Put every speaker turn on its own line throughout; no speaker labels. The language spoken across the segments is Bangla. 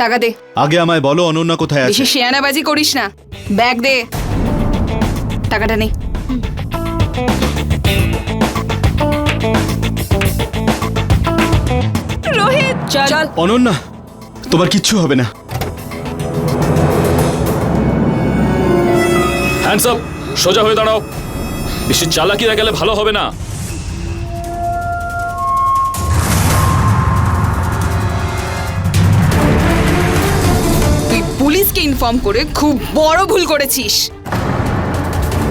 টাকা দে।
আগে আমায় বলো অনন্যা কোথায় আছে।
বেশি শিয়ানাবাজি করিস না। ব্যাগ দে, টাকাটা নে। রোহিত চল।
অনন্যা, তোমার কিচ্ছু হবে না।
হ্যান্ডস আপ, সোজা হয়ে দাঁড়াও। বেশি চালাকি গেলে ভালো হবে না।
তুই পুলিশকে ইনফর্ম করে খুব বড় ভুল করেছিস।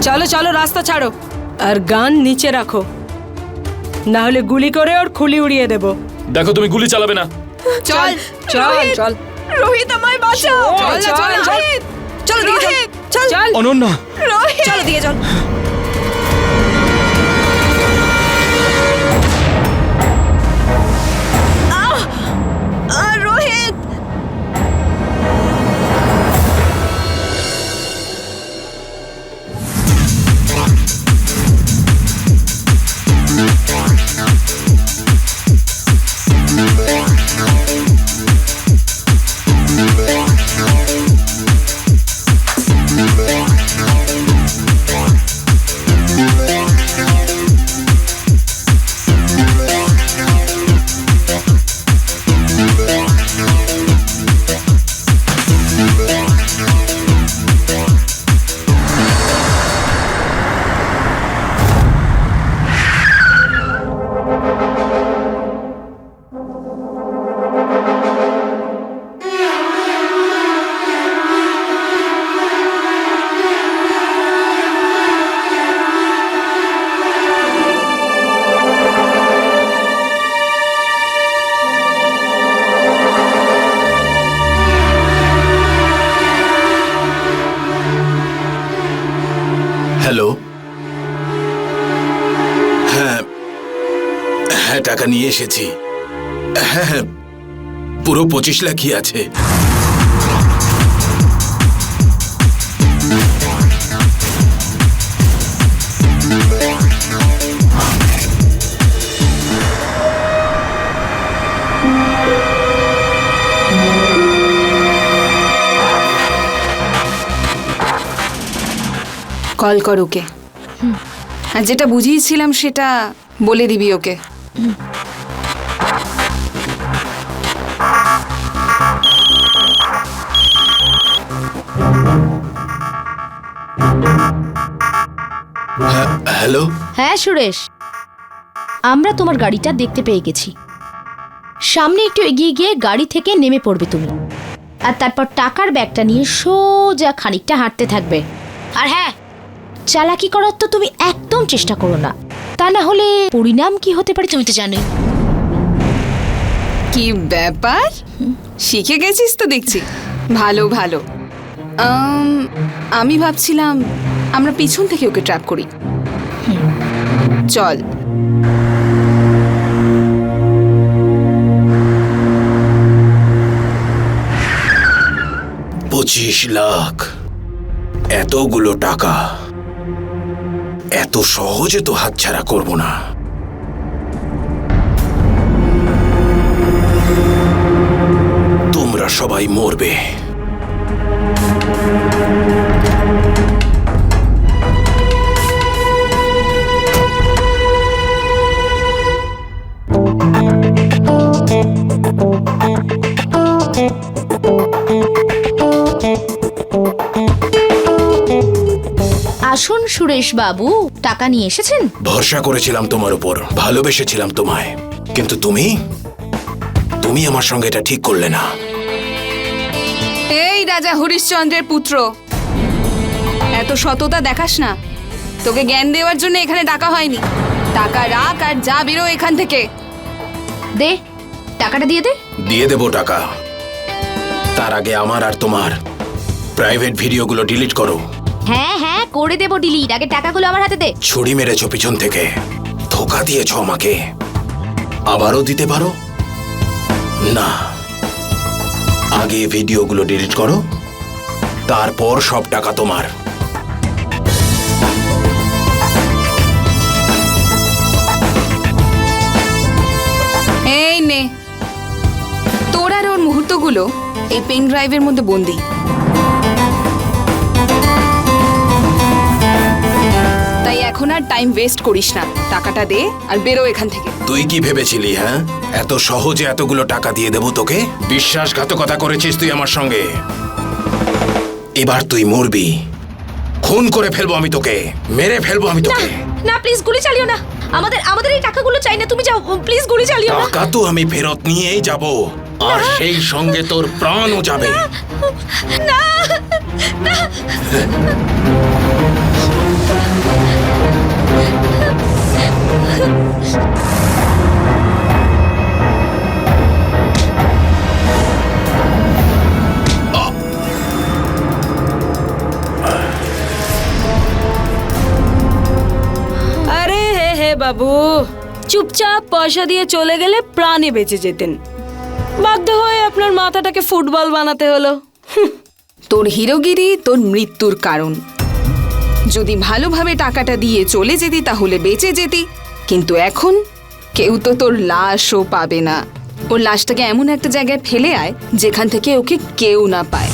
চলো চলো, রাস্তা ছাড়ো আর গান নিচে রাখো, না হলে গুলি করে ওর খুলি উড়িয়ে দেব।
দেখো তুমি গুলি চালাবে না।
চল
চল চল
রোহিত, আমায় বাঁচাও।
চল, চল, চল।
চল দিকে চল। চল
অনন্যা,
রোহিত, চল দিকে চল। রোহিত,
হ্যালো, হ্যাঁ হ্যাঁ টাকা নিয়ে এসেছি। হ্যাঁ হ্যাঁ, পুরো 25 লাখই আছে।
কল কর ওকে। আর যেটা বুঝিয়েছিলাম সেটা বলে দিবি ওকে।
হ্যালো,
হ্যাঁ সুরেশ, আমরা তোমার গাড়িটা দেখতে পেয়ে গেছি। সামনে একটু এগিয়ে গিয়ে গাড়ি থেকে নেমে পড়বে তুমি, আর তারপর টাকার ব্যাগটা নিয়ে সোজা খানিকটা হাঁটতে থাকবে। আর হ্যাঁ, চালাকি করার তো তুমি একদম চেষ্টা করো না, তা না হলে পরিণাম কি হতে পারে তুমি তো জানোই।
কি ব্যাপার, শিখে গেছিস তো দেখছি। ভালো ভালো। আমি ভাবছিলাম আমরা পিছন থেকে ওকে ট্র্যাপ করি। চল।
$25 লাখ, এতগুলো টাকা এত সহজে তো হাতছাড়া করব না। তোমরা সবাই মরবে।
আসুন সুরেশ বাবু, টাকা নিয়ে এসেছেন?
ভরসা করেছিলাম তোমার উপর, ভালোবেসেছিলাম তোমায়, কিন্তু তুমি আমার সঙ্গে এটা ঠিক করলে না।
এই রাজা হরিশ্চন্দ্রের পুত্র, এত সততা দেখাস না। তোকে জ্ঞান দেওয়ার জন্য এখানে ডাকা হয়নি। টাকা রাখ আর যা বেরো এখান থেকে।
দে টাকাটা, দিয়ে দে।
দিয়ে দেবো টাকা, তার আগে আমার আর তোমার প্রাইভেট ভিডিওগুলো ডিলিট করো।
হ্যাঁ হ্যাঁ করে দেবো ডিলিট, আগে টাকাগুলো আমার হাতে দে।
ছুরি মেরেছো পিছন থেকে, ধোকা দিয়েছো আমাকে, আবারও দিতে পারো না। আগে ভিডিওগুলো ডিলিট করো, তারপর সব টাকা তোমার।
এই নে, তোর আর ওর মুহূর্তগুলো এই পেন ড্রাইভের মধ্যে বন্দি। তাই এখন আর টাইম ওয়েস্ট করিস না, টাকাটা দে আর বেরো এখান থেকে।
তুই কি ভেবেছিলি হ্যাঁ এত সহজে এতগুলো টাকা দিয়ে দেবো তোকে? বিশ্বাসঘাতকতা করেছিস তুই আমার সঙ্গে। এবার তুই মরবি। খুন করে ফেলবো আমি তোকে, মেরে ফেলবো আমি তোকে।
না প্লিজ গুলি চালিও না, আমাদের এই টাকাগুলো চাই না, তুমি যাও প্লিজ, গুলি চালিও না।
টাকা তো আমি ফেরত নিয়েই যাব, আর সেই সঙ্গে তোর প্রাণও যাবে।
না
আরে হে বাবু, চুপচাপ পয়সা দিয়ে চলে গেলে প্রাণে বেঁচে যেতেন, বাধ্য হয়ে আপনার মাথাটাকে ফুটবল বানাতে হলো।
তোর হিরোগিরি তোর মৃত্যুর কারণ। যদি ভালোভাবে টাকাটা দিয়ে চলে যেতি তাহলে বেঁচে যেতি, কিন্তু এখন কেউ তো তোর লাশও পাবে না। ওর লাশটাকে এমন একটা জায়গায় ফেলে আয় যেখান থেকে ওকে কেউ না পায়।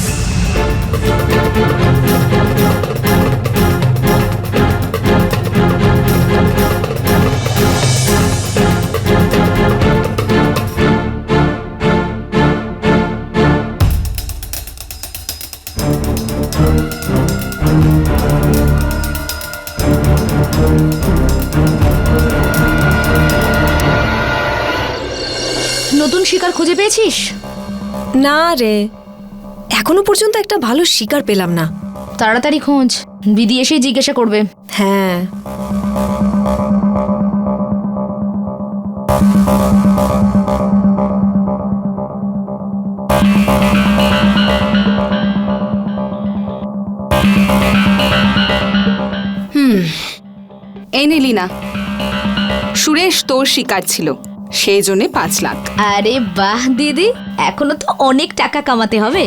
নতুন শিকার খুঁজে পেয়েছিস?
না রে, এখনো পর্যন্ত একটা ভালো শিকার পেলাম না।
তাড়াতাড়ি খোঁজ, দিদি এসেই জিজ্ঞাসা করবে।
হ্যাঁ,
এই নে লীনা, সুরেশ তোর শিকার ছিল, সেই জন্য 5 লাখ।
আরে বাহ দিদি, এখনো তো অনেক টাকা কামাতে হবে।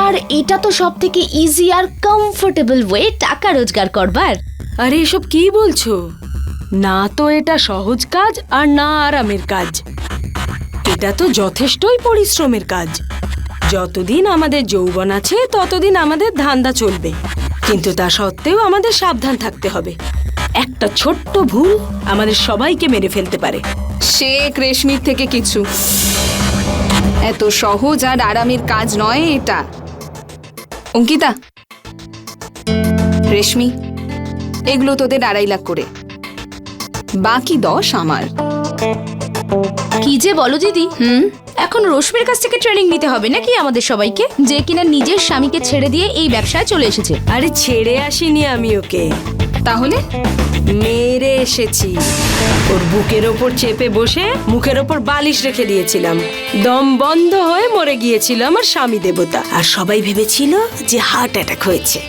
আর এটা তো সব থেকে ইজি আর কমফোর্টেবল ওয়ে টাকা রোজগার করবার।
আরে এসব কি বলছো? না তো এটা সহজ কাজ আর না আরামের কাজ, এটা তো যথেষ্টই পরিশ্রমের কাজ। যতদিন আমাদের যৌবন আছে ততদিন আমাদের ধান্দা চলবে, কিন্তু তা সত্ত্বেও আমাদের সাবধান থাকতে হবে। একটা ছোট্ট ভুল আমাদের সবাইকে মেরে ফেলতে পারে।
সে রেশমির থেকে কিছু এত সহজ আর আরামের কাজ নয় এটা। অঙ্কিতা, রেশমি, এগুলো তোদের 2.5 লাখ করে, বাকি 10 আমার।
কি যে বলো দিদি, এখন রশ্মির কাছ থেকে ট্রেনিং নিতে হবে নাকি আমাদের সবাইকে, যে কিনা নিজের স্বামীকে ছেড়ে দিয়ে এই ব্যবসায় চলে এসেছে?
আরে ছেড়ে আসিনি আমি ওকে,
তাহলে
মেরে এসেছি। ওর বুকের ওপর চেপে বসে মুখের ওপর বালিশ রেখে দিয়েছিলাম। দম বন্ধ হয়ে মরে গিয়েছিল আমার স্বামী দেবতা, আর সবাই ভেবেছিল যে হার্ট অ্যাটাক হয়েছে।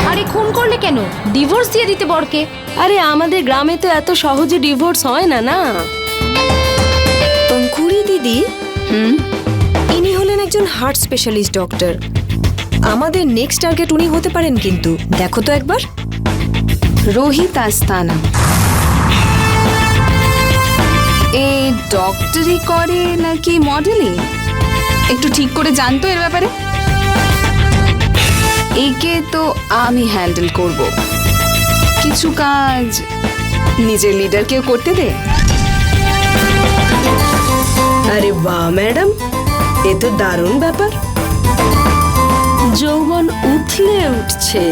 আরে খুন করলে কেন? ডিভোর্স দিয়ে দিতে বরকে।
আরে আমাদের গ্রামে তো এত সহজে ডিভোর্স হয় না। না
পঙ্কুরি দিদি, ইনি হলেন একজন হার্ট স্পেশালিস্ট ডক্টর। আমাদের নেক্সট টার্গেট উনি হতে পারেন, কিন্তু দেখো তো একবার।
রোহিত আস্তানা এ ডক্টরি করে নাকি মডেলিং, একটু ঠিক করে জানতো এর ব্যাপারে। একে তো আমি হ্যান্ডেল করব, কিছু কাজ নিজের লিডারকেও করতে দে।
আরে বাহ ম্যাডাম, এ তো দারুণ ব্যাপার। যৌবন উথলে উঠছে,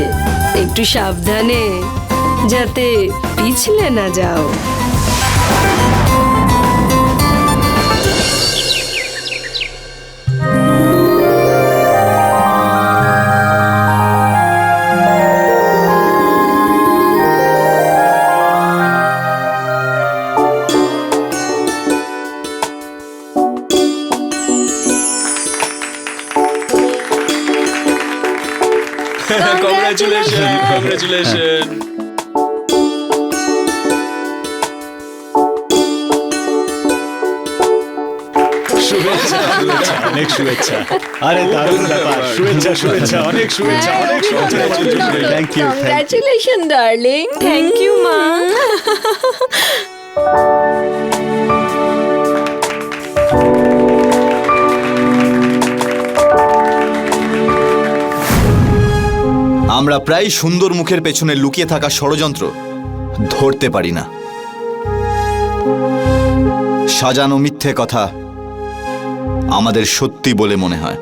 একটু সাবধানে যাতে পিছলে না যাও।
Congratulation, congratulation.
অনেক শুভেচ্ছা। আরে দারুণ ব্যাপার, শুভেচ্ছা শুভেচ্ছা, অনেক শুভেচ্ছা, অনেক শুভেচ্ছা। Thank you.
Congratulation darling.
Thank you মা।
আমরা প্রায় সুন্দর মুখের পেছনে লুকিয়ে থাকা ষড়যন্ত্র ধরতে পারি না। সাজানো মিথ্যে কথা আমাদের সত্যি বলে মনে হয়।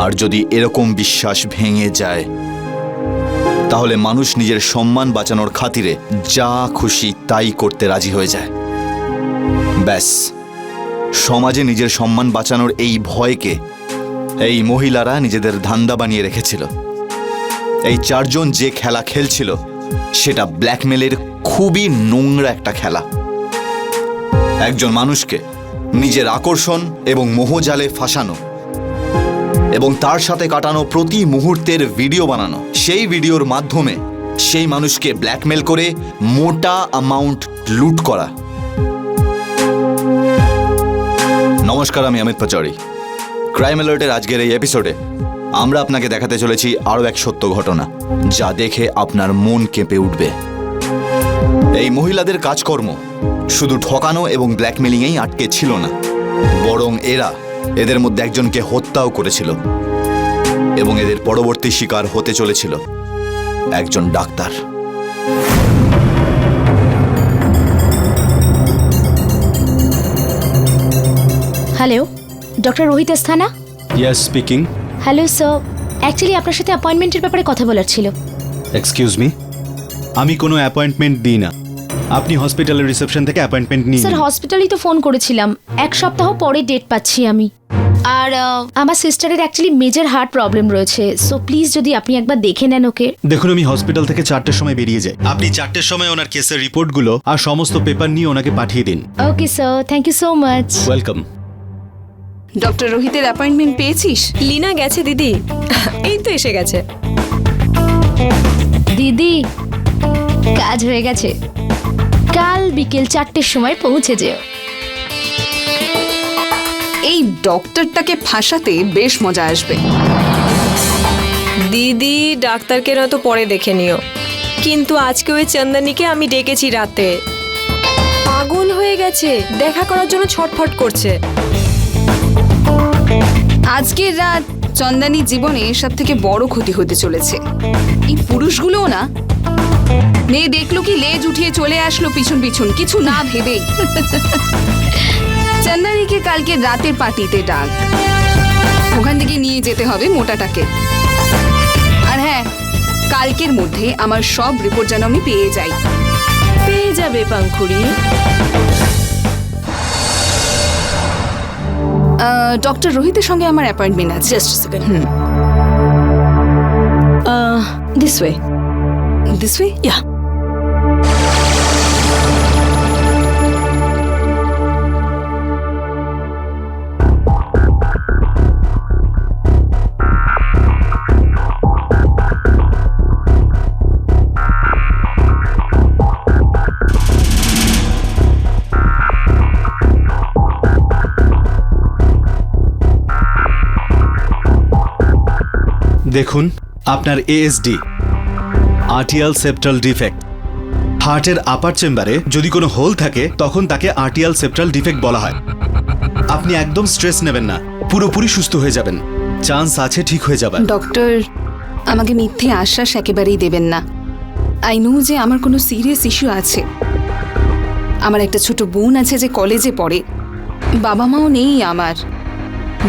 আর যদি এরকম বিশ্বাস ভেঙে যায়, তাহলে মানুষ নিজের সম্মান বাঁচানোর খাতিরে যা খুশি তাই করতে রাজি হয়ে যায়। ব্যাস, সমাজে নিজের সম্মান বাঁচানোর এই ভয়কে এই মহিলারা নিজেদের ধান্দা বানিয়ে রেখেছিল। এই চারজন যে খেলা খেলছিল সেটা ব্ল্যাকমেলের খুবই নোংরা একটা খেলা। একজন মানুষকে নিজের আকর্ষণ এবং মোহজালে ফাঁসানো এবং তার সাথে কাটানো প্রতি মুহূর্তের ভিডিও বানানো, সেই ভিডিওর মাধ্যমে সেই মানুষকে ব্ল্যাকমেল করে মোটা অ্যামাউন্ট লুট করা। নমস্কার, আমি অমিত পাচৌরি। ক্রাইম অ্যালার্টের আজকের এই এপিসোডে আমরা আপনাকে দেখাতে চলেছি আরও এক সত্য ঘটনা, যা দেখে আপনার মন কেঁপে উঠবে। এই মহিলাদের কাজকর্ম শুধু ঠকানো এবং ব্ল্যাকমেলিংয়েই আটকে ছিল না, বরং এদের মধ্যে একজনকে হত্যাও করেছিল এবং এদের পরবর্তী শিকার হতে চলেছিল একজন ডাক্তার।
Hello, doctor Rohit Asthana?
Yes, speaking.
Hello sir, actually আপনার সাথে অ্যাপয়েন্টমেন্টের ব্যাপারে কথা বলার ছিল।
এক্সকিউজ মি, আমি কোনো অ্যাপয়েন্টমেন্ট দিই না। আপনি হসপিটালের রিসেপশন থেকে অ্যাপয়েন্টমেন্ট নিন।
স্যার, হসপিটালেই তো ফোন করেছিলাম, 1 সপ্তাহ পরে ডেট পাচ্ছি আমি। আর আমার সিস্টারের অ্যাকচুয়ালি মেজর হার্ট প্রবলেম রয়েছে, সো প্লিজ যদি আপনি একবার দেখে নেন ওকে।
দেখুন, আমি হসপিটাল থেকে 4টের সময় বেরিয়ে যাই। আপনি 4টের সময় ওনার কেসের রিপোর্টগুলো আর সমস্ত পেপার নিয়ে ওনাকে পাঠিয়ে দিন।
Okay sir, thank you so much.
Welcome.
Doctor রোহিতের অ্যাপয়েন্টমেন্ট পেয়েছিস?
লিনা গেছে দিদি, এই তো এসে গেছে।
দিদি, কাজ হয়ে গেছে, কাল বিকেল 4টের সময় পৌঁছে যেও।
এই ডক্টরটাকে ফাঁসাতে বেশ মজা আসবে।
দিদি, ডাক্তারকে নয়তো পরে দেখে নিও, কিন্তু আজকে ওই চন্দনীকে আমি ডেকেছি রাতে। পাগল হয়ে গেছে, দেখা করার জন্য ছটফট করছে।
আজকের রাত চন্দানীর জীবনে সব থেকে বড় ক্ষতি হতে চলেছে। এই পুরুষগুলোও না, মেয়ে দেখলো কি লেজ উঠিয়ে চলে আসলো পিছন পিছন, কিছু না ভেবেই। চন্দানীকে কালকে রাতের পার্টিতে ডাক, ওখান থেকে নিয়ে যেতে হবে মোটাটাকে। আর হ্যাঁ, কালকের মধ্যে আমার সব রিপোর্ট যেন আমি পেয়ে যাই।
পেয়ে যাবে পাংখুড়ি।
ডক্টর রোহিতের সঙ্গে আমার অ্যাপয়েন্টমেন্ট আছে।
Just a second. This way.
This way?
Yeah.
দেখুন, আপনার এএসডি, আর্টিয়াল সেপ্টাল ডিফেক্ট। হার্টের আপার চেম্বারে যদি কোনো হোল থাকে তখন তাকে আর্টিয়াল সেপ্টাল ডিফেক্ট বলা হয়। আপনি একদম স্ট্রেস নেবেন না, পুরোপুরি সুস্থ হয়ে যাবেন, চান্স আছে ঠিক হয়ে যাবেন।
ডক্টর, আমাকে মিথ্যে আশ্বাস একেবারেই দেবেন না। আই নো যে আমার কোনো সিরিয়াস ইস্যু আছে। আমার একটা ছোট বোন আছে যে কলেজে পড়ে, বাবা মাও নেই আমার।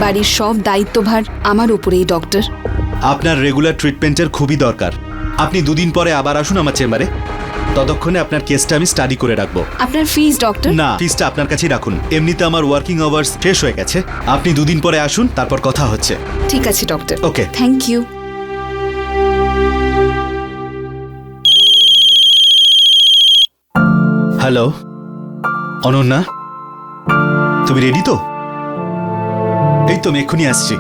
বাড়ির সব দায়িত্বভার আমার উপরেই ডক্টর।
আপনার রেগুলার ট্রিটমেন্টের খুবই দরকার। আপনি 2 দিন পরে আবার আসুন আমার চেম্বারে, ততক্ষণে আপনার কেসটা আমি স্টাডি করে রাখবো।
আপনার ফিস ডক্টর?
না, ফিসটা আপনার কাছেই রাখুন। এমনিতে আমার ওয়ার্কিং আওয়ার্স শেষ হয়ে গেছে। আপনি 2 দিন পরে আসুন, তারপর কথা হচ্ছে।
ঠিক আছে doctor.
Okay,
thank you.
Hello Ananya, তুমি রেডি তো? এই তো আমি এক্ষুনি আসছি।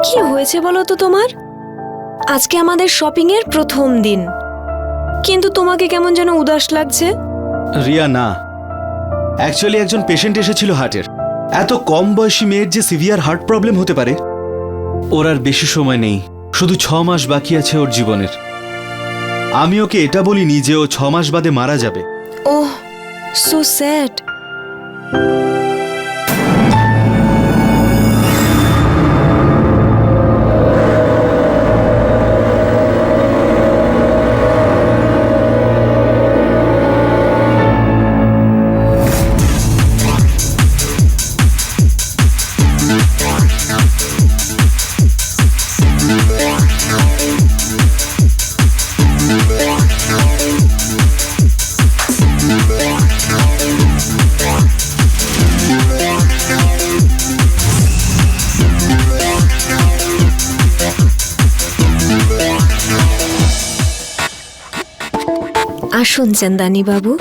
কি হয়েছে বলো তো তোমার? আজকে আমাদের শপিং এর প্রথম দিন, কিন্তু তোমাকে কেমন যেন উদাস লাগছে।
রিয়া, না, অ্যাকচুয়ালি একজন পেশেন্ট এসেছিল হার্টের। এত কম বয়সী মেয়ের যে সিভিয়ার হার্ট প্রবলেম হতে পারে
ওর আর বেশি সময় নেই, শুধু 6 মাস বাকি আছে ওর জীবনের। আমি ওকে এটা বলিনি যে ও 6 মাস বাদে মারা যাবে।
ওহ, সো স্যাড। আসুন চন্দানী বাবু।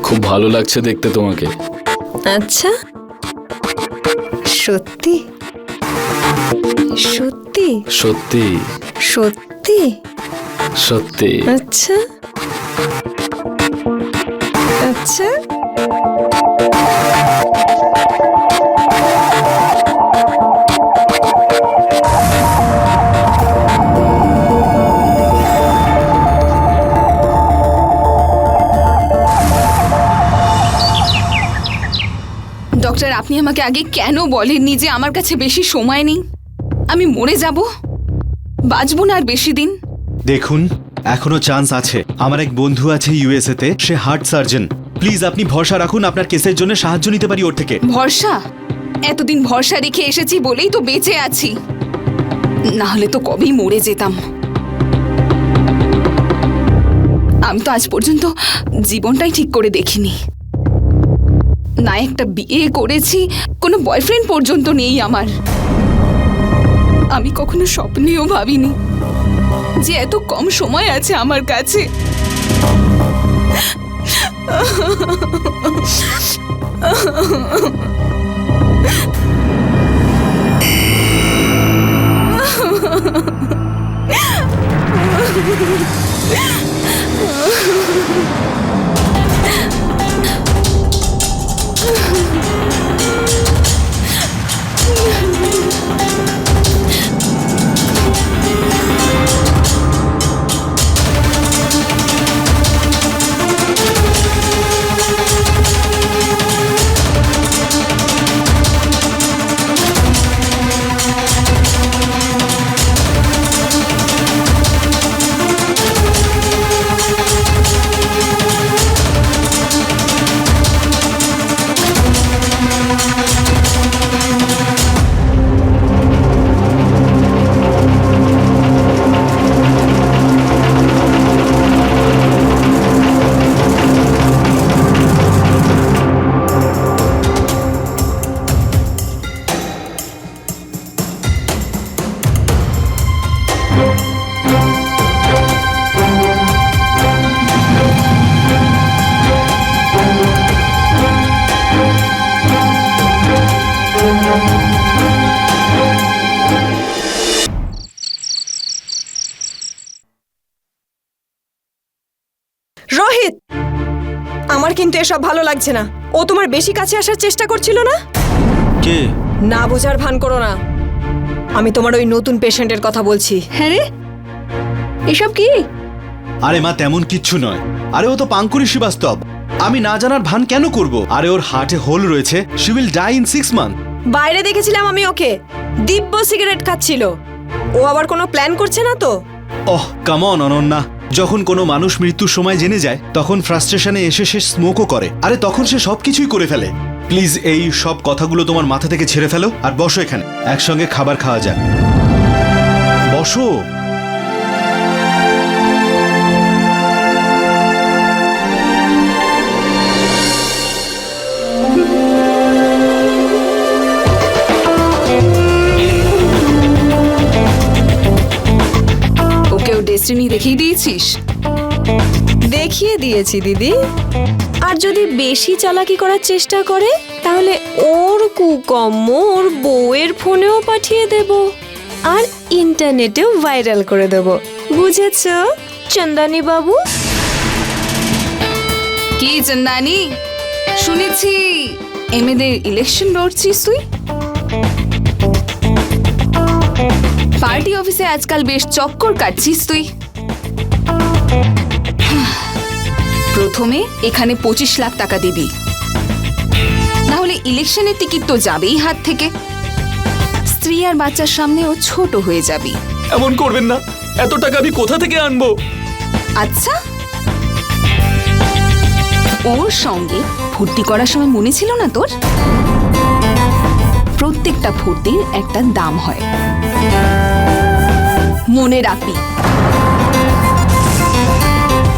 খুব ভালো লাগছে দেখতে তোমাকে।
আচ্ছা, সত্যি সত্যি
সত্যি
সত্যি?
সত্যি।
আচ্ছা আচ্ছা।
ডক্টর, আপনি আমাকে আগে কেন বলেননি যে আমার কাছে বেশি সময় নেই? আমি মরে যাব, বাঁচবো না আর বেশি দিন।
দেখুন, এখনো চান্স আছে। আমার এক বন্ধু আছে ইউএসএ তে, সে হার্ট সার্জন। প্লিজ আপনি ভরসা রাখুন, আপনার কেসের জন্য সাহায্য নিতে পারি ওর থেকে।
ভরসা? এতদিন ভরসা রেখে এসেছি বলেই তো বেঁচে আছি, না হলে তো কবেই মরে যেতাম। আমি তো আজ পর্যন্ত জীবনটাই ঠিক করে দেখিনি। না একটা বিয়ে করেছি, কোনো বয়ফ্রেন্ড পর্যন্ত নেই আমার। আমি কখনো স্বপ্নেও ভাবিনি যে এত কম সময় আছে আমার কাছে।
রোহিত, আমার কিন্তু এসব ভালো লাগছে না। ও তোমার বেশি কাছে আসার চেষ্টা করছিল না?
কে?
না বোঝার ভান করো না, আমি তোমার ওই নতুন পেশেন্টের কথা বলছি।
হ্যাঁ রে, এসব কি?
আরে মা, তেমন কিচ্ছু নয়। আরে ও তো পাঙ্কুরি শ্রীবাস্তব। আমি না জানার ভান কেন করব? আরে ওর হার্টে হোল রয়েছে, she will die in 6 month.
বাইরে দেখেছিলাম আমি ওকে, দিব্য সিগারেট খাচ্ছিল। ও আবার কোনো প্ল্যান করছে না তো?
ওহ কাম অন অনন্যা, যখন কোনো মানুষ মৃত্যুর সময় জেনে যায় তখন ফ্রাস্ট্রেশনে এসে সে স্মোকও করে। আরে তখন সে সবকিছুই করে ফেলে। প্লিজ এই সব কথাগুলো তোমার মাথা থেকে ছেড়ে ফেলো আর বসো এখানে, একসঙ্গে খাবার খাওয়া যাক। বসো।
ওকেও ডেস্টিনি দেখিয়ে দিয়েছিস?
দেখিয়ে দিয়েছি দিদি। আর যদি বেশি চালাকি করার চেষ্টা করে তাহলে ওর কুকর্ম ওর বউয়ের ফোনেও পাঠিয়ে দেব আর ইন্টারনেটেও ভাইরাল করে দেব। বুঝেছো চন্দানী বাবু?
কি চন্দানি, শুনেছি এমএদের ইলেকশন লড়ছিস তুই? পার্টি অফিসে আজকাল বেশ চক্কর কাটছিস তুই। প্রথমে এখানে 25 লাখ টাকা দিবি, না হলে ইলেকশনের টিকিট তো যাবেই হাত থেকে। স্ত্রী আর বাচ্চার সামনেও ছোট হয়ে যাবি।
এমন করবেন না, এত টাকা আমি কোথা থেকে আনবো?
আচ্ছা, ওর সঙ্গে ফুর্তি করার সময় মনে ছিল না তোর? প্রত্যেকটা ফুর্তির একটা দাম হয়, মনে রাখবি।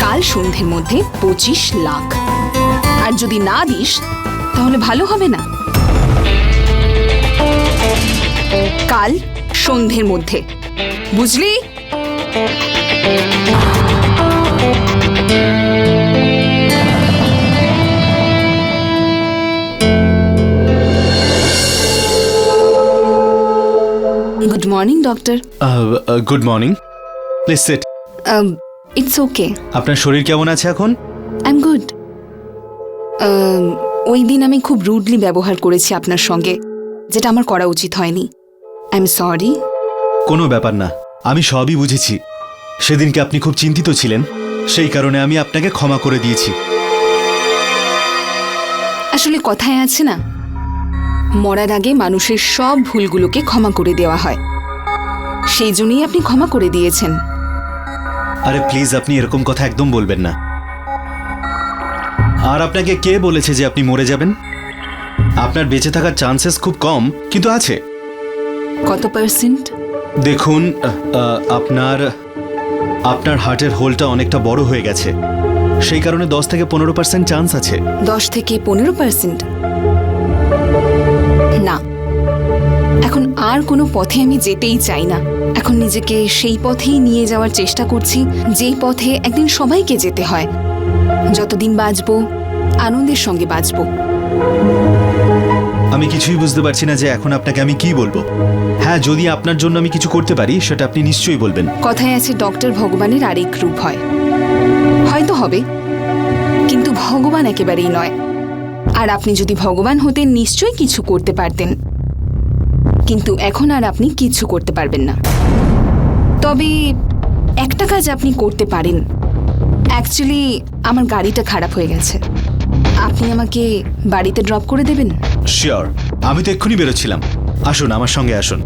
কাল সন্ধ্যের মধ্যে 25 লাখ, আর যদি না দিস তাহলে ভালো হবে না। কাল সন্ধ্যের মধ্যে, বুঝলি? Good morning doctor.
Good morning, please sit.
It's okay,
আপনার শরীর কেমন আছে এখন?
I am good. ওই দিন আমি খুব রুডলি ব্যবহার করেছি আপনার সঙ্গে, যেটা আমার করা উচিত হয়নি। I am sorry.
কোনো ব্যাপার না, আমি সবই বুঝেছি। সেদিনকে আপনি খুব চিন্তিত ছিলেন, সেই কারণে আমি আপনাকে ক্ষমা করে দিয়েছি।
আসলে কথায় আছে না, মরার আগে মানুষের সব ভুলগুলোকে ক্ষমা করে দেওয়া হয়, সেই জন্যই আপনি ক্ষমা করে দিয়েছেন।
আরে প্লিজ, আপনি এরকম কথা একদম বলবেন না। আর আপনাকে কে বলেছে যে আপনি মরে যাবেন? আপনার বেঁচে থাকার চান্সেস খুব কম, কিন্তু আছে।
কত পার্সেন্ট?
দেখুন, আপনার হার্টের হোলটা অনেকটা বড় হয়ে গেছে, সেই কারণে 10 থেকে 15% চান্স আছে।
10 থেকে 15%? না, এখন আর কোনো পথে আমি যেতেই চাই না। এখন নিজেকে সেই পথেই নিয়ে যাওয়ার চেষ্টা করছি, যেই পথে একদিন সবাইকে যেতে হয়। যতদিন বাঁচবো আনন্দের সঙ্গে বাঁচবো।
আমি কিছুই বুঝতে পারছি না যে এখন আপনাকে আমি কি বলবো। হ্যাঁ, যদি আপনার জন্য আমি কিছু করতে পারি সেটা আপনি নিশ্চয়ই বলবেন।
কথায় আছে ডক্টর ভগবানের আরেক রূপ হয়, হয়তো হবে, কিন্তু ভগবান একেবারেই নয়। আর আপনি যদি ভগবান হতেন নিশ্চয়ই কিছু করতে পারতেন, কিন্তু এখন আর আপনি কিছু করতে পারবেন না। তবে একটা কাজ আপনি করতে পারেন। অ্যাকচুয়ালি আমার গাড়িটা খারাপ হয়ে গেছে, আপনি আমাকে বাড়িতে ড্রপ করে দেবেন?
শিওর, আমি তো এক্ষুনি বেরোচ্ছিলাম। আসুন, আমার সঙ্গে আসুন।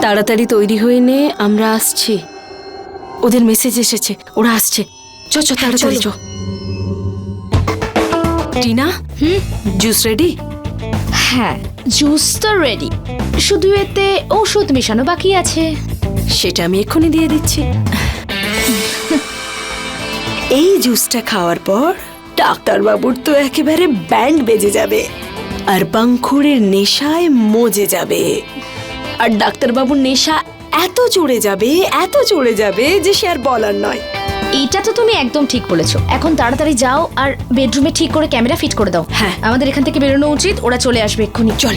তাড়াতাড়ি তৈরি হয়ে নে, আমরা আসছি। ওদের মেসেজ এসেছে, ওরা আসছে। চ চ তাড়াতাড়ি চ। Tina, juice ready?
হ্যাঁ, জুস তো রেডি, শুধু এতে ওষুধ মেশানো বাকি আছে।
সেটা আমি এক্ষুনি দিয়ে দিচ্ছি। এই জুসটা খাওয়ার পর ডাক্তারবাবুর তো একেবারে ব্যান্ড বেজে যাবে, আর পাংখুরের নেশায় মজে যাবে। আর ডাক্তারবাবুর নেশা এত চড়ে যাবে যে সে আর বলার নয়।
এটা তো তুমি একদম ঠিক বলেছো। এখন তাড়াতাড়ি যাও আর বেডরুমে ঠিক করে ক্যামেরা ফিট করে দাও।
হ্যাঁ,
আমাদের এখান থেকে বেরোনো উচিত, ওরা চলে আসবে এক্ষুনি।
চল।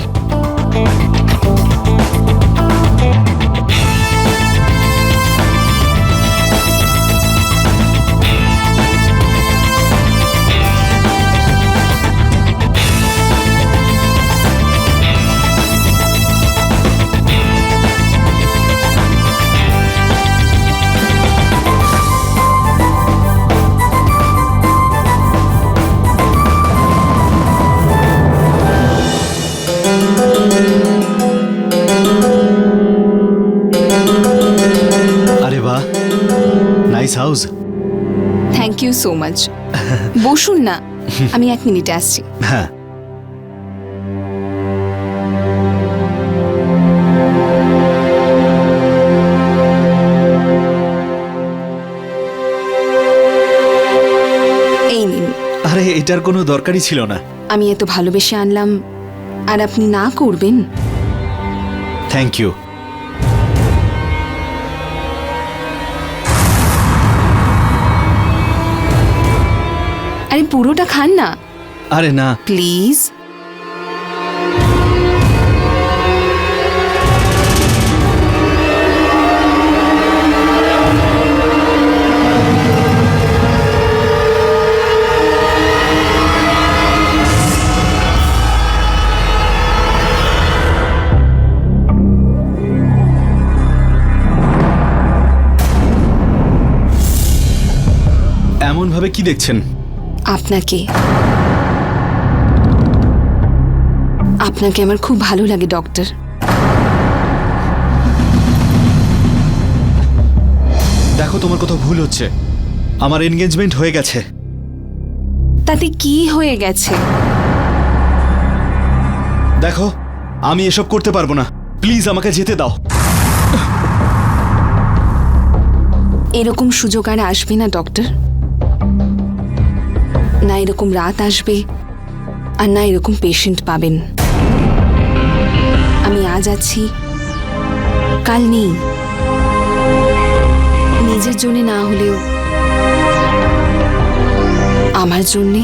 Nice house.
Thank you so much. বসুন না, আমি 1 মিনিটে আসছি।
হ্যাঁ,
এই নিন।
আরে এটার কোনো দরকারই ছিল না।
আমি এত ভালোবেসে আনলাম আর আপনি না করবেন?
Thank you.
আরে পুরোটা খান না।
আরে না,
প্লিজ।
এভাবে কি দেখছেন?
আপনাকে আপনাকে আমার খুব ভালো লাগে ডক্টর।
দেখো, তোমার কোথাও ভুল হচ্ছে। আমার এনগেজমেন্ট হয়ে গেছে।
তাতে কি হয়ে গেছে?
দেখো, আমি এসব করতে পারবো না। প্লিজ আমাকে যেতে দাও।
এরকম সুযোগ আর আসবে না ডক্টর। না এরকম রাত আসবে, আর না এরকম পেশেন্ট পাবেন। আমি আজ আছি, কাল নেই। নিজের জন্য না হলেও আমার জন্যে।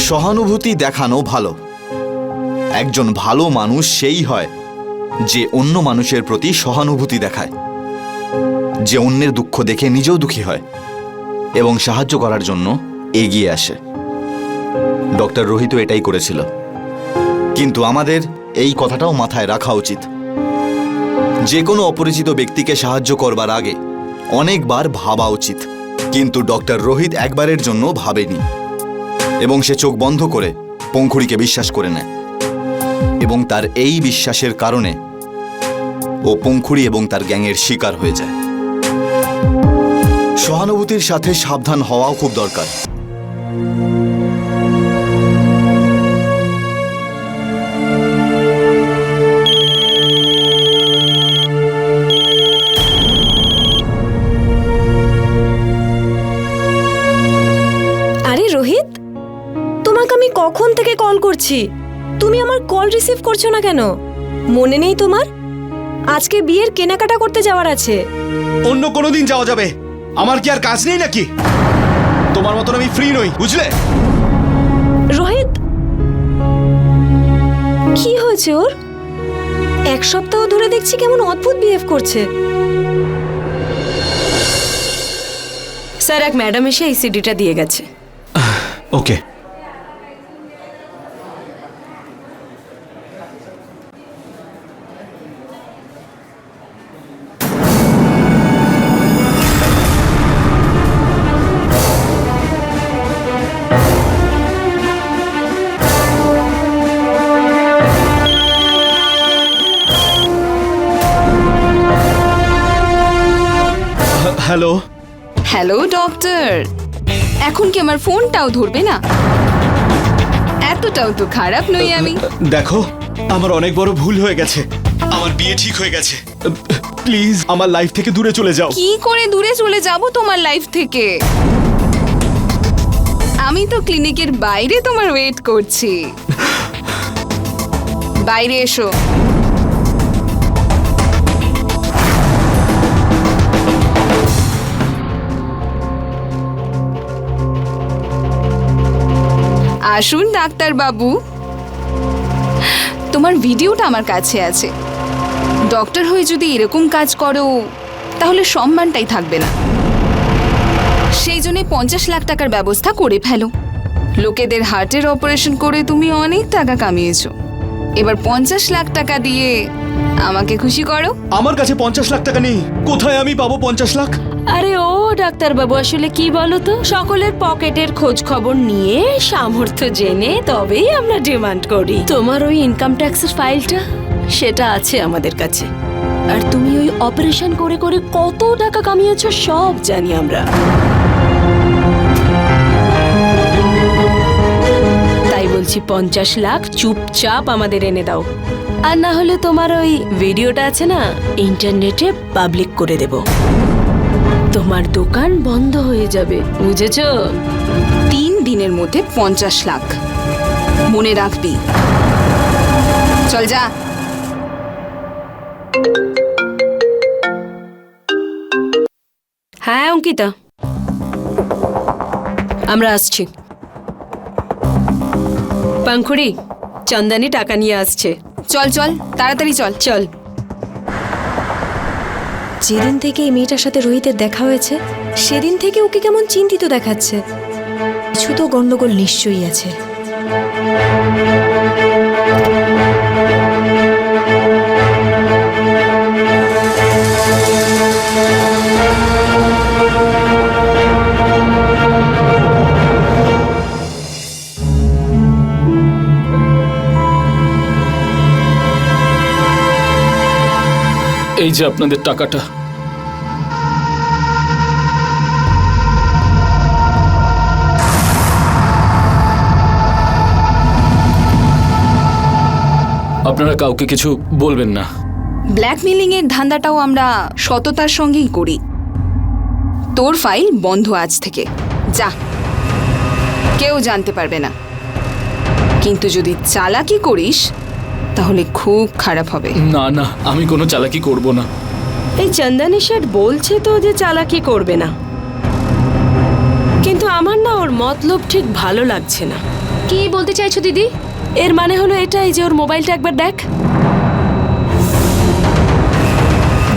সহানুভূতি দেখানো ভালো। একজন ভালো মানুষ সেই হয় যে অন্য মানুষের প্রতি সহানুভূতি দেখায়, যে অন্যের দুঃখ দেখে নিজেও দুঃখী হয় এবং সাহায্য করার জন্য এগিয়ে আসে। ডক্টর রোহিত এটাই করেছিল। কিন্তু আমাদের এই কথাটাও মাথায় রাখা উচিত, যে কোনো অপরিচিত ব্যক্তিকে সাহায্য করবার আগে অনেকবার ভাবা উচিত। কিন্তু ডক্টর রোহিত একবারের জন্য ভাবেনি এবং সে চোখ বন্ধ করে পঙ্খুড়িকে বিশ্বাস করে নেয়। এবং তার এই বিশ্বাসের কারণে ও পঙ্খুড়ি এবং তার গ্যাংয়ের শিকার হয়ে যায়। সহানুভূতির সাথে সাবধান হওয়াও খুব দরকার।
আরে রোহিত, তোমাকে আমি কখন থেকে কল করছি, তুমি আমার কল রিসিভ করছো না কেন? মনে নেই তোমার? আজকে বিয়ের কেনাকাটা করতে যাওয়ার আছে।
অন্য কোনো দিন যাওয়া যাবে। আমার কি আর কাজ নেই নাকি? তোমার মতন আমি ফ্রি নই, বুঝলে?
রোহিত, কি হয়েছে ওর? এক সপ্তাহ ধরে দেখছি কেমন অদ্ভুত বিহেভ করছে। স্যার, এক ম্যাডাম এসে এই সিডিটা দিয়ে গেছে।
ওকে। হ্যালো।
হ্যালো ডক্টর, এখন কি আমার ফোনটাও ধরবে না? এতটাও তো খারাপ নই আমি।
দেখো, আমার অনেক বড় ভুল হয়ে গেছে। আমার বিয়ে ঠিক হয়ে গেছে। প্লিজ আমার লাইফ থেকে দূরে চলে যাও।
কি করে দূরে চলে যাব তোমার লাইফ থেকে? আমি তো ক্লিনিকের বাইরে তোমার ওয়েট করছি। বাইরে এসো। আসুন ডাক্তার বাবু, তোমার ভিডিওটা আমার কাছে আছে। ডক্টর হয়ে যদি এরকম কাজ করো তাহলে সম্মানটাই থাকবে না। সেই জন্য 50 লাখ টাকার ব্যবস্থা করে ফেলো। লোকেদের হার্টের অপারেশন করে তুমি অনেক টাকা কামিয়েছো। এবার 50 লাখ টাকা দিয়ে আমাকে খুশি করো।
আমার কাছে 50 লাখ টাকা নেই। কোথায় আমি পাবো 50 লাখ?
আরে ও ডাক্তার বাবু, আসলে কি বলো তো, সকলের পকেটের খোঁজ খবর নিয়ে সামর্থ্য জেনে তবেই আমরা ডিমান্ড করি। তোমার ওই ইনকাম ট্যাক্সের ফাইলটা সেটা আছে আমাদের কাছে, আর তুমি ওই অপারেশন করে করে কত টাকা কামিয়েছো সব জানি আমরা। তাই বলছি 50 লাখ চুপচাপ আমাদের এনে দাও, আর না হলে তোমার ওই ভিডিওটা আছে না, ইন্টারনেটে পাবলিক করে দেব। তোমার দোকান বন্ধ হয়ে যাবে, বুঝেছো?
3 দিনের মধ্যে 50 লাখ মনে রাখবি। চল যা।
হ্যাঁ অঙ্কিতা, আমরা আসছি। পাঙ্কুড়ি, চন্দানি টাকা নিয়ে আসছে।
চল চল তাড়াতাড়ি চল।
চল।
যেদিন থেকে এই মেয়েটার সাথে রোহিতের দেখা হয়েছে সেদিন থেকে ওকে কেমন চিন্তিত দেখাচ্ছে। কিছু তো গন্ডগোল নিশ্চয়ই আছে।
এই যে আপনাদের টাকাটা। আপনারা কাউকে কিছু বলবেন না।
ব্ল্যাকমেলিং এর ধান্দাটাও আমরা সততার সঙ্গেই করি। তোর ফাইল বন্ধ আজ থেকে, যা, কেউ জানতে পারবে না। কিন্তু যদি চালাকি করিস তাহলে খুব খারাপ হবে।
না না, আমি কোনো চালাকি করব না।
এই চন্দানি শেঠ বলছে তো যে চালাকি করবে না, কিন্তু আমার না ওর মতলব ঠিক ভালো লাগছে না।
কি বলতে চাইছো দিদি?
এর মানে হলো এটাই যে ওর মোবাইলটা একবার দেখ।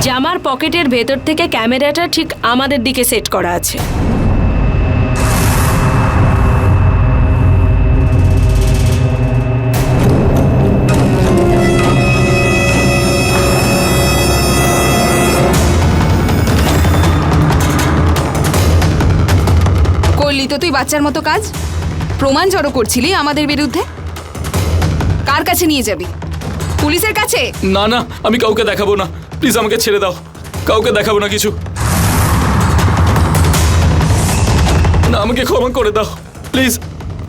জামার পকেটের ভেতর থেকে ক্যামেরাটা ঠিক আমাদের দিকে সেট করা আছে।
করলি তো তুই বাচ্চার মতো কাজ, প্রমাণ জড়ো করছিলি আমাদের বিরুদ্ধে। কার কাছে নিয়ে যাবি? পুলিশের কাছে?
না না, আমি কাউকে দেখাবো না। প্লিজ আমাকে ছেড়ে দাও। কাউকে দেখাবো না কিছু। না, আমাকে ক্ষমা করে দাও প্লিজ।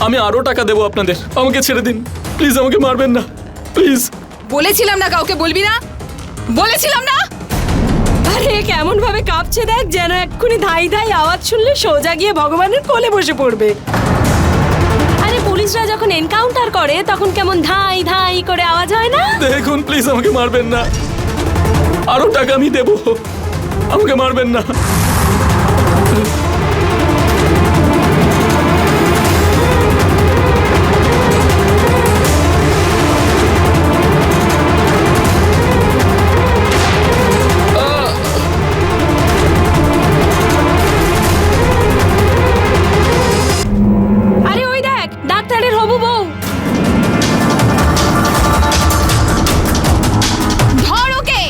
আমি আরো টাকা দেবো আপনাদের। আমাকে ছেড়ে দিন প্লিজ। আমাকে মারবেন না প্লিজ।
বলেছিলাম না কাউকে বলবি না, বলেছিলাম না।
আরে কেমন ভাবে কাঁপছে দেখ, যেন এক্ষুনি ধাই ধাই আওয়াজ শুনলে সোজা গিয়ে ভগবানের কোলে বসে পড়বে। আরে পুলিশরা যখন এনকাউন্টার করে তখন কেমন ধাই ধাই করে আওয়াজ হয় না?
দেখুন প্লিজ, আমাকে মারবেন না। আরো টাকা আমি দেবো, আমাকে মারবেন না।
আরে ওই দেখ, ডাক্তারের হবু বউ।
ধর ওকে।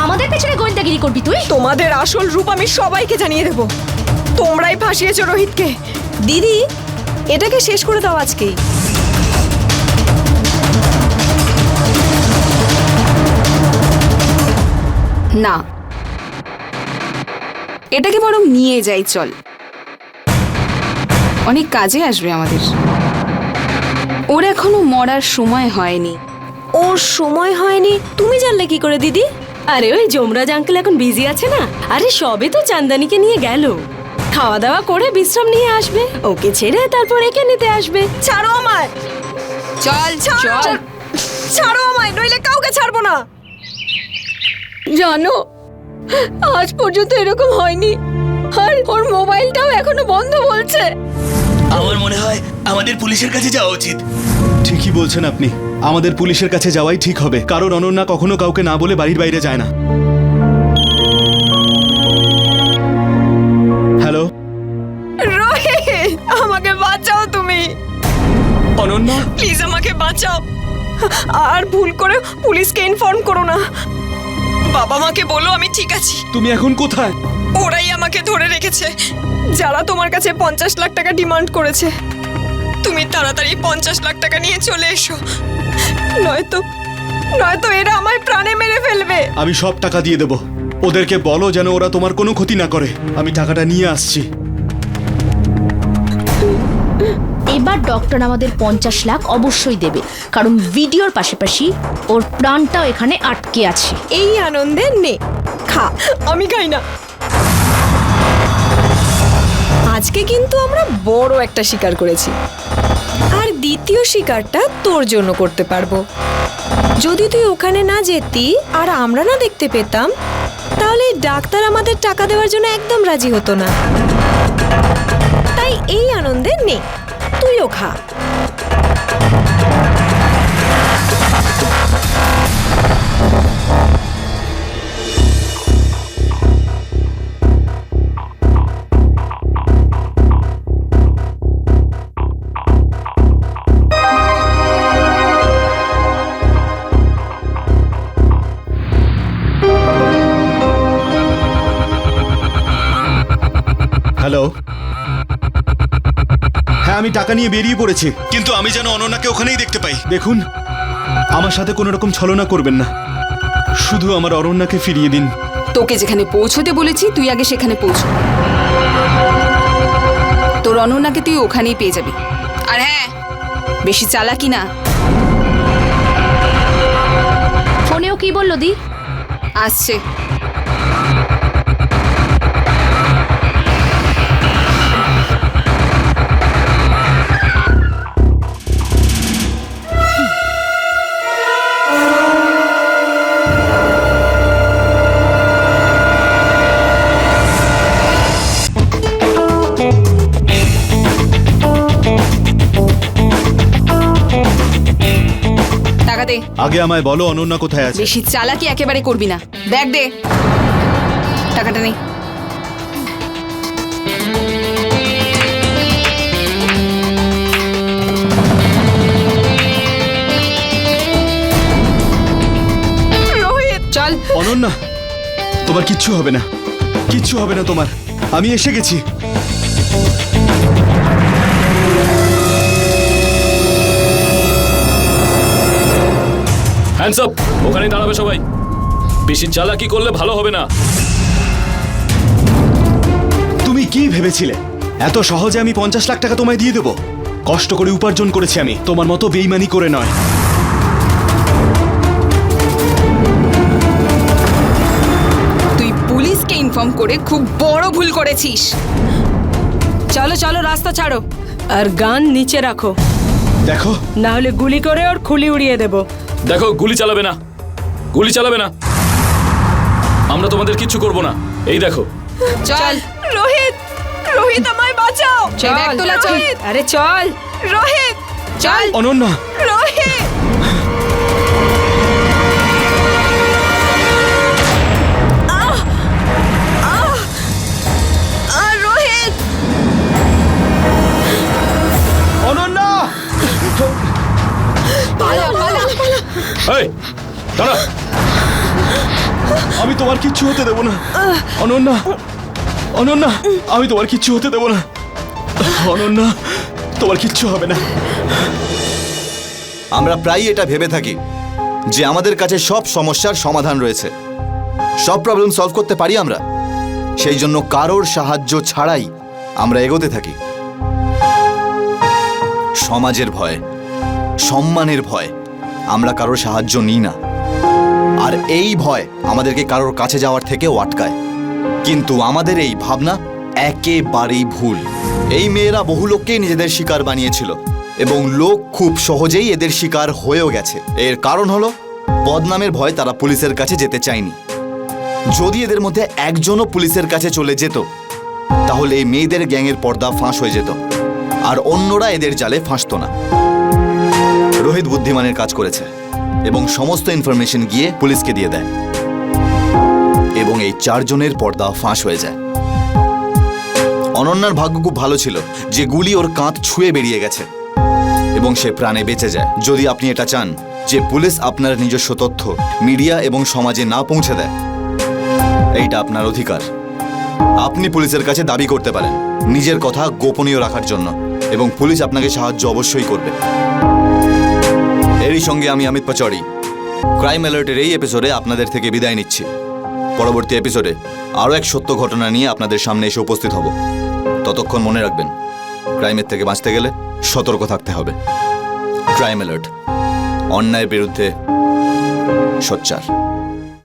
আমাদের পেছনে গোয়েন্দাগিরি করবি তুই?
তোমাদের আসল রূপ আমি সবাইকে জানিয়ে দেব। তোমরাই ফাঁসিয়েছো রোহিতকে। দিদি, এটাকে শেষ করে দাও আজকেই।
না, এটাকে বরং নিয়ে যাই চল, অনেক কাজে আসবে আমাদের। ওর এখনো মরার সময় হয়নি।
ওর সময় হয়নি তুমি জানলে কি করে দিদি?
আরে ওই যমরাজ আঙ্কেল এখন বিজি আছে না। আরে সবে তো চান্দানিকে নিয়ে গেল, খাওয়া দাওয়া করে বিশ্রাম নিয়ে আসবে। ওকে ছেড়ে তারপর একে নিতে আসবে।
ছাড়ো আমায়,
চল চল।
ছাড়ো আমায়, নইলে কাউকে ছাড়বো না।
জানো, আজ পর্যন্ত এরকম হয়নি। আর ওর মোবাইলটাও এখনো বন্ধ বলছে।
আমার মনে হয় আমাদের পুলিশের কাছে যাওয়া উচিত।
ঠিকই বলছেন আপনি, আমাদের পুলিশের কাছে যাওয়াই ঠিক হবে, কারণ অনন্যা কখনো কাউকে না বলে বাড়ির বাইরে যায় না। হ্যালো
রোহিত, আমাকে বাঁচাও তুমি।
অনন্যা,
প্লিজ আমাকে বাঁচাও। আর ভুল করে পুলিশকে ইনফর্ম করো না। বাবা মাকে বলো আমি ঠিক আছি।
তুমি এখন কোথায়?
ওরাই আমাকে ধরে রেখেছে, যারা তোমার কাছে 50 লাখ টাকা ডিমান্ড করেছে। তুমি তাড়াতাড়ি 50 লাখ টাকা নিয়ে চলে এসো, নয়তো এরা আমায় প্রাণে মেরে ফেলবে।
আমি সব টাকা দিয়ে দেব। ওদেরকে বলো যেন ওরা তোমার কোনো ক্ষতি না করে। আমি টাকাটা নিয়ে আসছি।
এবার ডক্টর আমাদের 50 লাখ অবশ্যই দেবে, কারণ ভিডিওর পাশাপাশি ওর প্রাণটাও এখানে আটকে আছে।
এই আনন্দে নে খা, আমি খাই না। আজকে কিন্তু আমরা বড় একটা শিকার করেছি। আর দ্বিতীয় শিকারটা তোর জন্য করতে পারবো। যদি তুই ওখানে না যেতি আর আমরা না দেখতে পেতাম, তাহলে ডাক্তার আমাদের টাকা দেওয়ার জন্য একদম রাজি হতো না। তাই এই আনন্দে নে, তুইও খা।
হ্যালো, হ্যাঁ আমি টাকা নিয়ে বেরিয়ে পড়েছি, কিন্তু আমি যেন অনন্যাকে ওখানেই দেখতে পাই। দেখুন, আমার সাথে কোনো রকম ছলনা করবেন না, শুধু আমার অনন্যাকে ফিরিয়ে দিন।
তোকে যেখানে পৌঁছতে বলেছি তুই আগে সেখানে পৌঁছো। তোর অনন্যাকে তুই ওখানেই পেয়ে যাবি। আর হ্যাঁ, বেশি চালাকি না।
ফোনেও কি বললো দি?
আসছে। টাকা দে।
আগে আমায় বলো অনন্যা কোথায় আছে।
বেশি চালাকি একেবারে করবি না। ব্যাগ দে, টাকাটা নেই। রোহিত চল।
অনন্যা, তোমার কিচ্ছু হবে না, কিচ্ছু হবে না তোমার, আমি এসে গেছি।
হ্যান্ডস আপ, ওখানেই দাঁড়াবে সবাই। বেশি চালাকি করলে ভালো হবে না।
তুমি কি ভেবেছিলে এত সহজে আমি 50 লাখ টাকা তোমায় দিয়ে দেবো? কষ্ট করে উপার্জন করেছি আমি, তোমার মতো বেইমানি করে নয়।
তুই পুলিশকে ইনফর্ম করে খুব বড় ভুল করেছিস।
চলো চলো, রাস্তা ছাড়ো আর গান নিচে রাখো,
দেখো
না হলে গুলি করে ওর খুলি উড়িয়ে দেবো।
দেখো, গুলি চালাবে না, গুলি চালাবে না। আমরা তোমাদের কিচ্ছু করব না। এই দেখো,
চল
রোহিত, রোহিত আমায় বাঁচাও।
ব্যাগ তোলা, চল।
আরে চল
রোহিত,
চল।
অনন্যা,
রোহিত। রোহিত,
অনন্যা,
পালা পালা।
এই দাঁড়া।
আমি তোমার কিচ্ছু হতে দেবো না। অনন্যা, অনন্যা, আমি তোমার কিচ্ছু হতে দেবো না। অনন্যা, তোমার কিচ্ছু হবে না।
আমরা প্রায়ই এটা ভেবে থাকি যে আমাদের কাছে সব সমস্যার সমাধান রয়েছে, সব প্রবলেম সলভ করতে পারি আমরা। সেই জন্য কারোর সাহায্য ছাড়াই আমরা এগোতে থাকি। সমাজের ভয়, সম্মানের ভয়, আমরা কারোর সাহায্য নিই না। আর এই ভয় আমাদেরকে কারোর কাছে যাওয়ার থেকেও আটকায়। কিন্তু আমাদের এই ভাবনা একেবারেই ভুল। এই মেয়েরা বহু লোককেই নিজেদের শিকার বানিয়েছিল এবং লোক খুব সহজেই এদের শিকার হয়েও গেছে। এর কারণ হলো বদনামের ভয় তারা পুলিশের কাছে যেতে চায়নি। যদি এদের মধ্যে একজনও পুলিশের কাছে চলে যেত তাহলে এই মেয়েদের গ্যাংয়ের পর্দা ফাঁস হয়ে যেত আর অন্যরা এদের জালে ফাঁসত না। রোহিত বুদ্ধিমানের কাজ করেছে এবং সমস্ত ইনফরমেশন গিয়ে পুলিশকে দিয়ে দেয় এবং এই 4 জনের পর্দা ফাঁস হয়ে যায়। অনন্যার ভাগ্য খুব ভালো ছিল যে গুলি ওর কাঁধ ছুঁয়ে বেরিয়ে গেছে এবং সে প্রাণে বেঁচে যায়। যদি আপনি এটা চান যে পুলিশ আপনার নিজস্ব তথ্য মিডিয়া এবং সমাজে না পৌঁছে দেয়, এইটা আপনার অধিকার। আপনি পুলিশের কাছে দাবি করতে পারেন নিজের কথা গোপনীয় রাখার জন্য এবং পুলিশ আপনাকে সাহায্য অবশ্যই করবে। এরই সঙ্গে আমি অমিত পাচৌরি ক্রাইম অ্যালার্টের এই এপিসোডে আপনাদের থেকে বিদায় নিচ্ছি। পরবর্তী এপিসোডে আরও এক সত্য ঘটনা নিয়ে আপনাদের সামনে এসে উপস্থিত হব। ততক্ষণ মনে রাখবেন, ক্রাইমের থেকে বাঁচতে গেলে সতর্ক থাকতে হবে। ক্রাইম অ্যালার্ট, অন্যায়ের বিরুদ্ধে সোচ্চার।